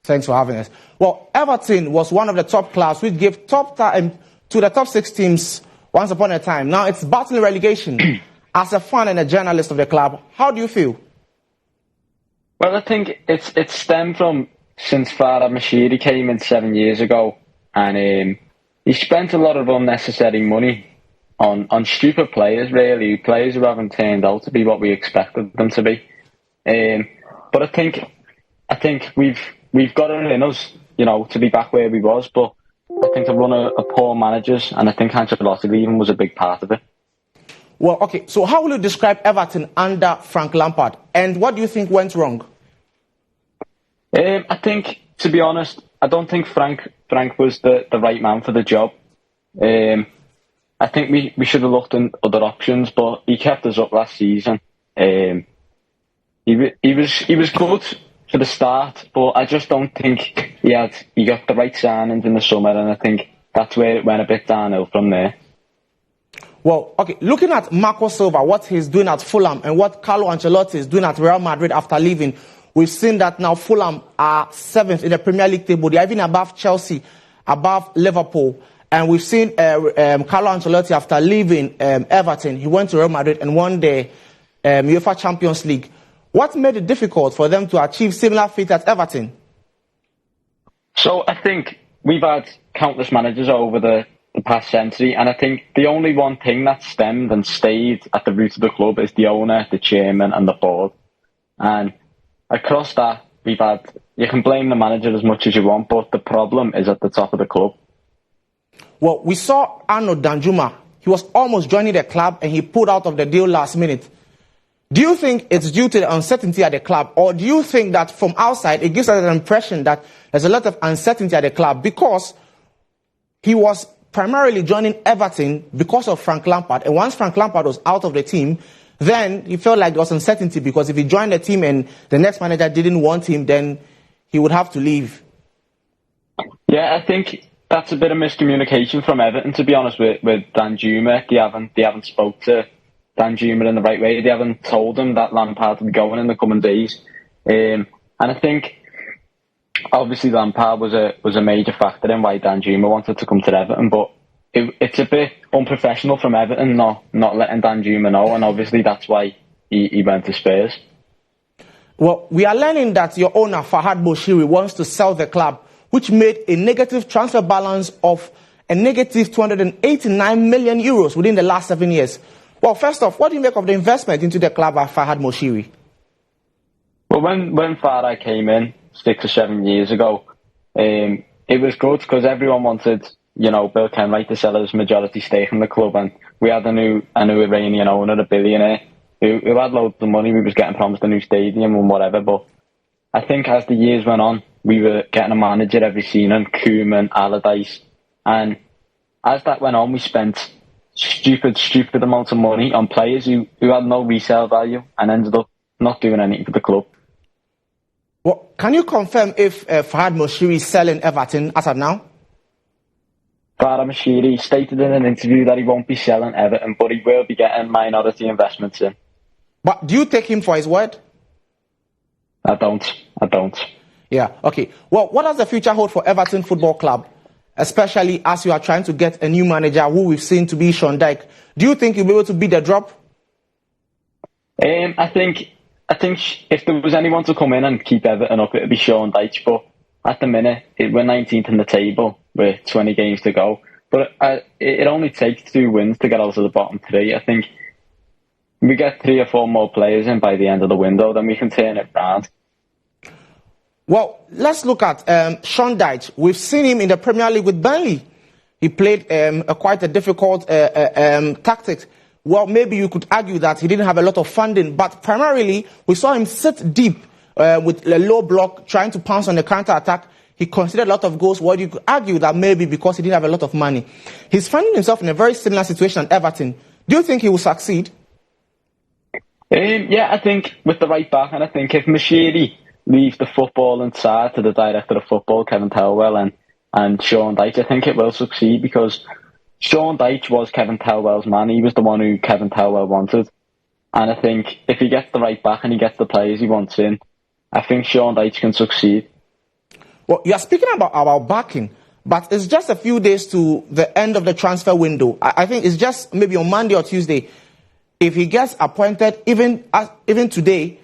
Thanks for having us. Well, Everton was one of the top clubs which gave top time to the top 6 teams once upon a time. Now it's battling relegation. As a fan and a journalist of the club, how do you feel? Well, I think it's stemmed from since Farhad Moshiri came in 7 years ago, and he spent a lot of unnecessary money on stupid players, really, players who haven't turned out to be what we expected them to be. But I think we've got it in us, to be back where we was. But I think the run of poor managers, and I think Ancelotti even was a big part of it. Well, okay. So how will you describe Everton under Frank Lampard, and what do you think went wrong? I think, to be honest, I don't think Frank was the right man for the job. I think we should have looked in other options, but he kept us up last season. He was good for the start, but I just don't think he got the right signings in the summer, and I think that's where it went a bit downhill from there. Well, okay, looking at Marco Silva, what he's doing at Fulham, and what Carlo Ancelotti is doing at Real Madrid after leaving, we've seen that now Fulham are 7th in the Premier League table. They're even above Chelsea, above Liverpool. And we've seen Carlo Ancelotti after leaving Everton. He went to Real Madrid and won the UEFA Champions League. What made it difficult for them to achieve similar feat at Everton? So I think we've had countless managers over the past century, and I think the only one thing that stemmed and stayed at the root of the club is the owner, the chairman and the board. And across that, you can blame the manager as much as you want, but the problem is at the top of the club. Well, we saw Arnaud Danjuma. He was almost joining the club and he pulled out of the deal last minute. Do you think it's due to the uncertainty at the club, or do you think that from outside it gives us an impression that there's a lot of uncertainty at the club because he was primarily joining Everton because of Frank Lampard, and once Frank Lampard was out of the team, then he felt like there was uncertainty because if he joined the team and the next manager didn't want him, then he would have to leave? Yeah, I think that's a bit of miscommunication from Everton, to be honest, with Danjuma. They haven't spoke to Danjuma in the right way. They haven't told him that Lampard would be going in the coming days. And I think obviously Lampard was a major factor in why Danjuma wanted to come to Everton, but it's a bit unprofessional from Everton not letting Danjuma know, and obviously that's why he went to Spurs. Well, we are learning that your owner, Farhad Moshiri, wants to sell the club, which made a negative transfer balance of a negative 289 million euros within the last 7 years. Well, first off, what do you make of the investment into the club by Farhad Moshiri? Well, when Farhad came in 6 or 7 years ago, it was good because everyone wanted, Bill Kenwright to sell his majority stake in the club, and we had a new Iranian owner, a billionaire, who had loads of money. We was getting promised a new stadium and whatever, but I think as the years went on, we were getting a manager every season, Koeman, Allardyce, and as that went on, we spent stupid amounts of money on players who had no resale value and ended up not doing anything for the club. Well, can you confirm if Farhad Moshiri is selling Everton as of now? Farhad Moshiri stated in an interview that he won't be selling Everton, but he will be getting minority investments in. But do you take him for his word? I don't. Yeah, okay. Well, what does the future hold for Everton Football Club, especially as you are trying to get a new manager who we've seen to be Sean Dyche? Do you think you'll be able to beat the drop? I think if there was anyone to come in and keep Everton up, it would be Sean Dyche. But at the minute, we're 19th in the table with 20 games to go. But it only takes 2 wins to get out of the bottom 3. I think we get 3 or 4 more players in by the end of the window, then we can turn it round. Well, let's look at Sean Dyche. We've seen him in the Premier League with Burnley. He played quite a difficult tactic. Well, maybe you could argue that he didn't have a lot of funding, but primarily we saw him sit deep with a low block, trying to pounce on the counter-attack. He conceded a lot of goals. Well, you could argue that maybe because he didn't have a lot of money. He's finding himself in a very similar situation at Everton. Do you think he will succeed? Yeah, I think with the right back, and I think if Moshiri leaves the football side to the director of football, Kevin Thelwell, and Sean Dyche, I think it will succeed because Sean Dyche was Kevin Thelwell's man. He was the one who Kevin Thelwell wanted. And I think if he gets the right back and he gets the players he wants in, I think Sean Dyche can succeed. Well, you are speaking about backing, but it's just a few days to the end of the transfer window. I think it's just maybe on Monday or Tuesday. If he gets appointed, even today,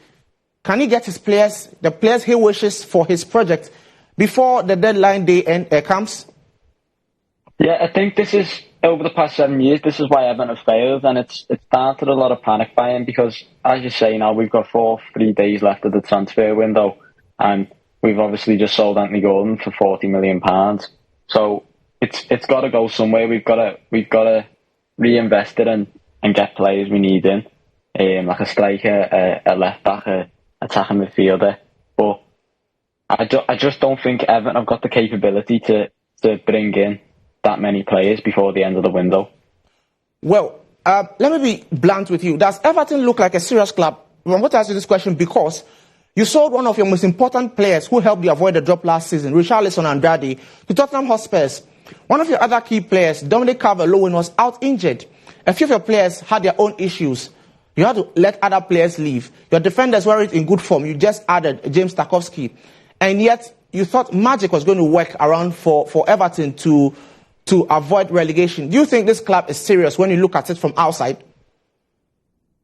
can he get his players, the players he wishes for his project, before the deadline day comes? Yeah, I think this is, over the past 7 years, this is why Everton have failed, and it's started a lot of panic buying because, as you say now, we've got 3 days left of the transfer window, and we've obviously just sold Anthony Gordon for £40 million. So it's got to go somewhere. We've got to reinvest it and get players we need in, like a striker, a left back, a attacking midfielder. But I just don't think Everton have got the capability to bring in that many players before the end of the window. Well, let me be blunt with you. Does Everton look like a serious club? I want to ask you this question because you sold one of your most important players who helped you avoid the drop last season, Richarlison and Andrade, to Tottenham Hotspurs. One of your other key players, Dominic Calvert-Lewin, was out injured. A few of your players had their own issues. You had to let other players leave. Your defenders weren't in good form. You just added James Tarkowski. And yet, you thought magic was going to work around for Everton to avoid relegation. Do you think this club is serious when you look at it from outside?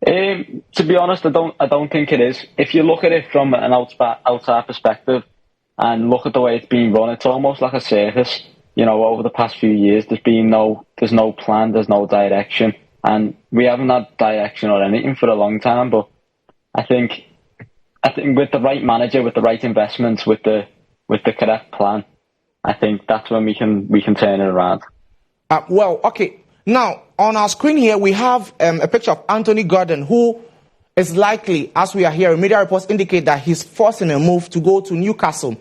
To be honest, I don't think it is. If you look at it from an outside perspective and look at the way it's being run, it's almost like a circus. You know, over the past few years, there's no plan, there's no direction, and we haven't had direction or anything for a long time. But I think with the right manager, with the right investments, with the correct plan, I think that's when we can turn it around. Well, okay. Now, on our screen here, we have a picture of Anthony Gordon, who is likely, as we are hearing, media reports indicate that he's forcing a move to go to Newcastle.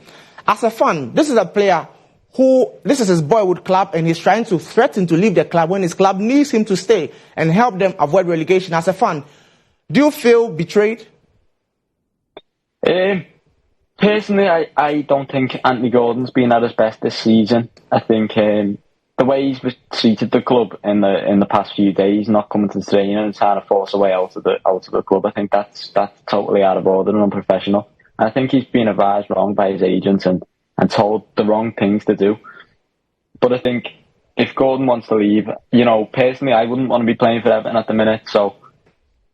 As a fan, this is a player this is his boyhood club, and he's trying to threaten to leave the club when his club needs him to stay and help them avoid relegation. As a fan, do you feel betrayed? Personally, I don't think Anthony Gordon's been at his best this season. I think the way he's treated the club in the past few days, not coming to the training and trying to force a way out of the club, I think that's totally out of order and unprofessional. And I think he's been advised wrong by his agents and told the wrong things to do. But I think if Gordon wants to leave, you know, personally, I wouldn't want to be playing for Everton at the minute, so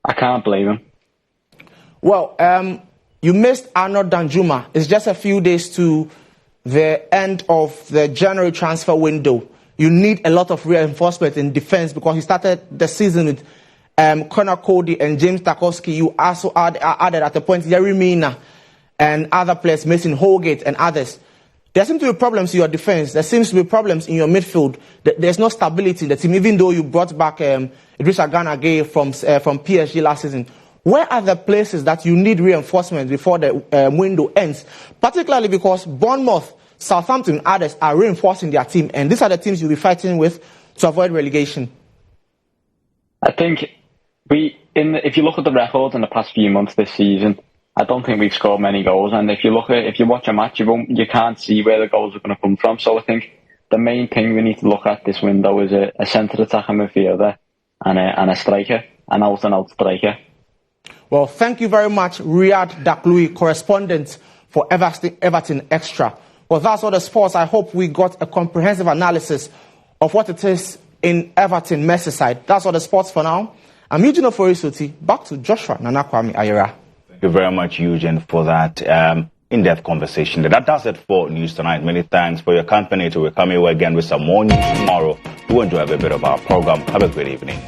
I can't blame him. Well, you missed Arnaud Danjuma. It's just a few days to the end of the January transfer window. You need a lot of reinforcement in defense because he started the season with Connor Cody and James Tarkowski. You also added at the point Yerry Mina and other players, Mason Holgate and others. There seem to be problems in your defense. There seems to be problems in your midfield. There's no stability in the team, even though you brought back Idrissa Gana Gueye from PSG last season. Where are the places that you need reinforcement before the window ends? Particularly because Bournemouth, Southampton, and others are reinforcing their team, and these are the teams you'll be fighting with to avoid relegation. I think if you look at the records in the past few months this season, I don't think we've scored many goals. And if you watch a match, you can't see where the goals are going to come from. So I think the main thing we need to look at this window is a centre attacking midfielder and a striker, an out-and-out striker. Well, thank you very much, Rhiad Dakhlaoui, correspondent for Everton Extra. Well, that's all the sports. I hope we got a comprehensive analysis of what it is in Everton Merseyside. That's all the sports for now. I'm Eugene Oforisoti. Back to Joshua Nanakwame Ayera. Thank you very much, Eugene, for that in-depth conversation. That does it for News Tonight. Many thanks for your company. We'll come here again with some more news tomorrow. Do enjoy a bit of our program. Have a great evening.